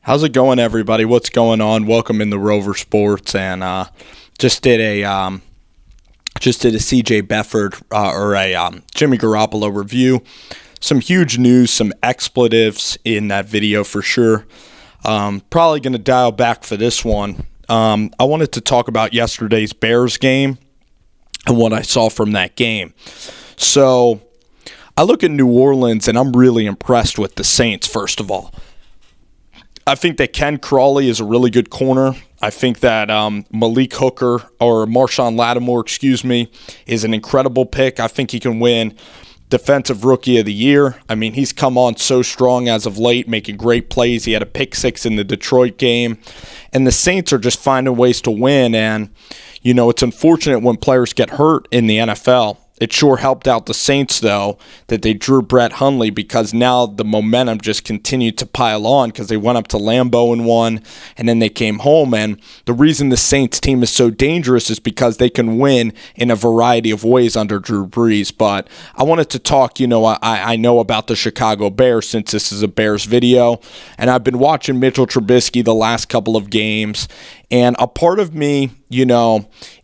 How's it going, everybody? What's going on? Welcome into Rover Sports, and just did a CJ Beathard or a Jimmy Garoppolo review. Some huge news, some expletives in that video for sure. Probably going to dial back for this one. I wanted to talk about yesterday's Bears game and what I saw from that game. So I look at New Orleans, and I'm really impressed with the Saints, first of all. I think that Ken Crawley is a really good corner. I think that Malik Hooker, or Marshawn Lattimore, is an incredible pick. I think he can win Defensive Rookie of the Year. I mean, he's come on so strong as of late, making great plays. He had a pick six in the Detroit game. And the Saints are just finding ways to win. And, you know, it's unfortunate when players get hurt in the NFL. It sure helped out the Saints, though, that they drew Brett Hundley, because now the momentum just continued to pile on because they went up to Lambeau and won, and then they came home. And the reason the Saints team is so dangerous is because they can win in a variety of ways under Drew Brees. But I wanted to talk, I know about the Chicago Bears since this is a Bears video, and I've been watching Mitchell Trubisky the last couple of games, and a part of me,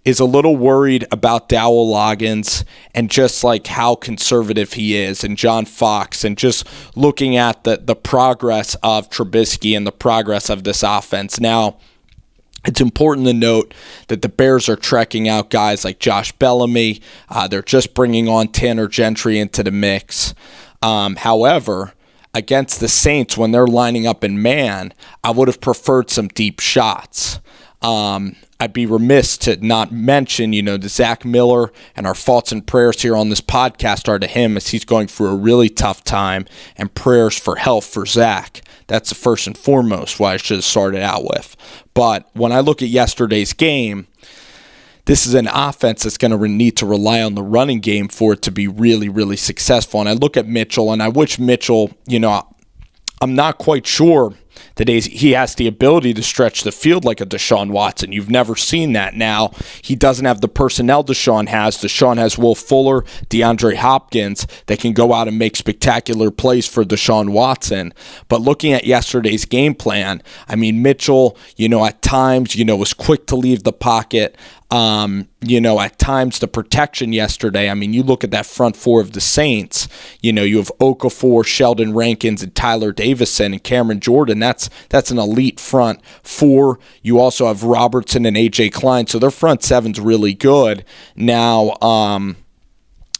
is a little worried about Dowell Loggains and just like how conservative he is, and John Fox, and just looking at the progress of Trubisky and the progress of this offense. Now, it's important to note that the Bears are trekking out guys like Josh Bellamy. They're just bringing on Tanner Gentry into the mix. However, against the Saints, when they're lining up in man, I would have preferred some deep shots. I'd be remiss to not mention, the Zach Miller, and our thoughts and prayers here on this podcast are to him as he's going through a really tough time, and prayers for health for Zach. That's the first and foremost what I should have started out with. But when I look at yesterday's game, this is an offense that's going to need to rely on the running game for it to be really, really successful. And I look at Mitchell, and I wish Mitchell, I'm not quite sure that he has the ability to stretch the field like a Deshaun Watson. You've never seen that. Now, he doesn't have the personnel Deshaun has. Deshaun has Will Fuller, DeAndre Hopkins that can go out and make spectacular plays for Deshaun Watson. But looking at yesterday's game plan, I mean, Mitchell, at times, was quick to leave the pocket. At times the protection yesterday, I mean, you look at that front four of the Saints, you have Okafor, Sheldon Rankins, and Tyler Davison, and Cameron Jordan. That's an elite front four. You also have Robertson and A.J. Klein, so their front seven's really good. Now,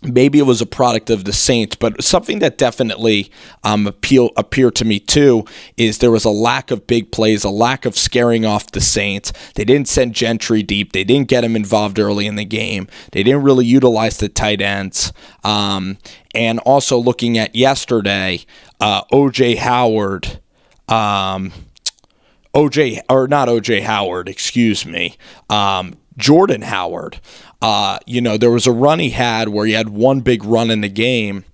maybe it was a product of the Saints, but something that definitely appeared to me too is there was a lack of big plays, a lack of scaring off the Saints. They didn't send Gentry deep. They didn't get him involved early in the game. They didn't really utilize the tight ends. And also looking at yesterday, O.J. Howard, Jordan Howard. There was a run he had where he had one big run in the game,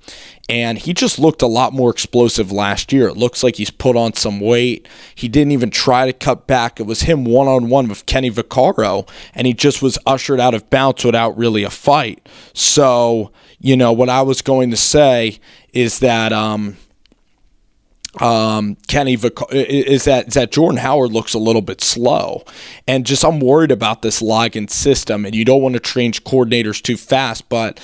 and he just looked a lot more explosive last year. It looks like he's put on some weight. He didn't even try to cut back. It was him one-on-one with Kenny Vaccaro, and he just was ushered out of bounds without really a fight. So, what I was going to say is that that Jordan Howard looks a little bit slow, and just I'm worried about this Loggains system, and you don't want to change coordinators too fast, but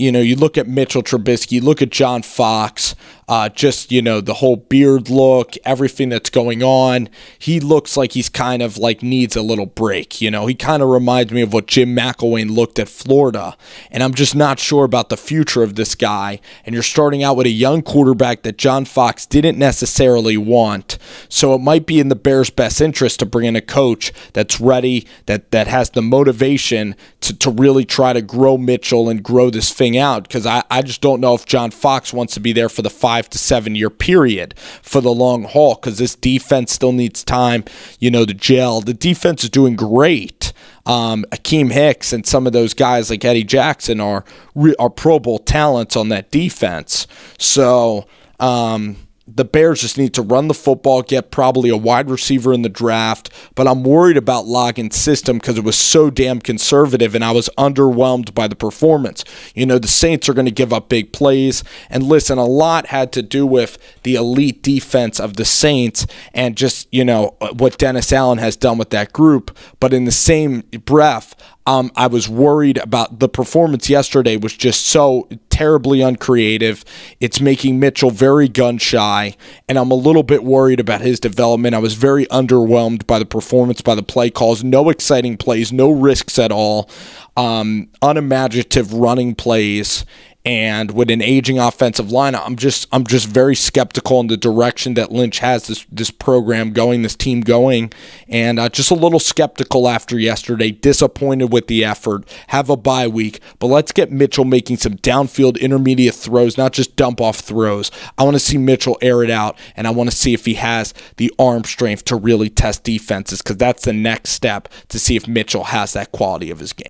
you look at Mitchell Trubisky, you look at John Fox, the whole beard look, everything that's going on. He looks like he's kind of like needs a little break. He kind of reminds me of what Jim McElwain looked at Florida, and I'm just not sure about the future of this guy. And you're starting out with a young quarterback that John Fox didn't necessarily want, so it might be in the Bears' best interest to bring in a coach that's ready, that has the motivation to really try to grow Mitchell and grow this thing out, because I just don't know if John Fox wants to be there for the 5 to 7 year period for the long haul, because this defense still needs time, to gel. The defense is doing great. Akeem Hicks and some of those guys like Eddie Jackson are Pro Bowl talents on that defense. So, the Bears just need to run the football, get probably a wide receiver in the draft, but I'm worried about Loggains' system because it was so damn conservative, and I was underwhelmed by the performance. The Saints are going to give up big plays, and listen, a lot had to do with the elite defense of the Saints and just, what Dennis Allen has done with that group, but in the same breath, I was worried about the performance yesterday was just so terribly uncreative. It's making Mitchell very gun-shy, and I'm a little bit worried about his development. I was very underwhelmed by the performance, by the play calls. No exciting plays, no risks at all, unimaginative running plays. And with an aging offensive line, I'm just very skeptical in the direction that Lynch has this program going, this team going, and just a little skeptical after yesterday. Disappointed with the effort. Have a bye week, but let's get Mitchell making some downfield intermediate throws, not just dump off throws. I want to see Mitchell air it out, and I want to see if he has the arm strength to really test defenses, because that's the next step to see if Mitchell has that quality of his game.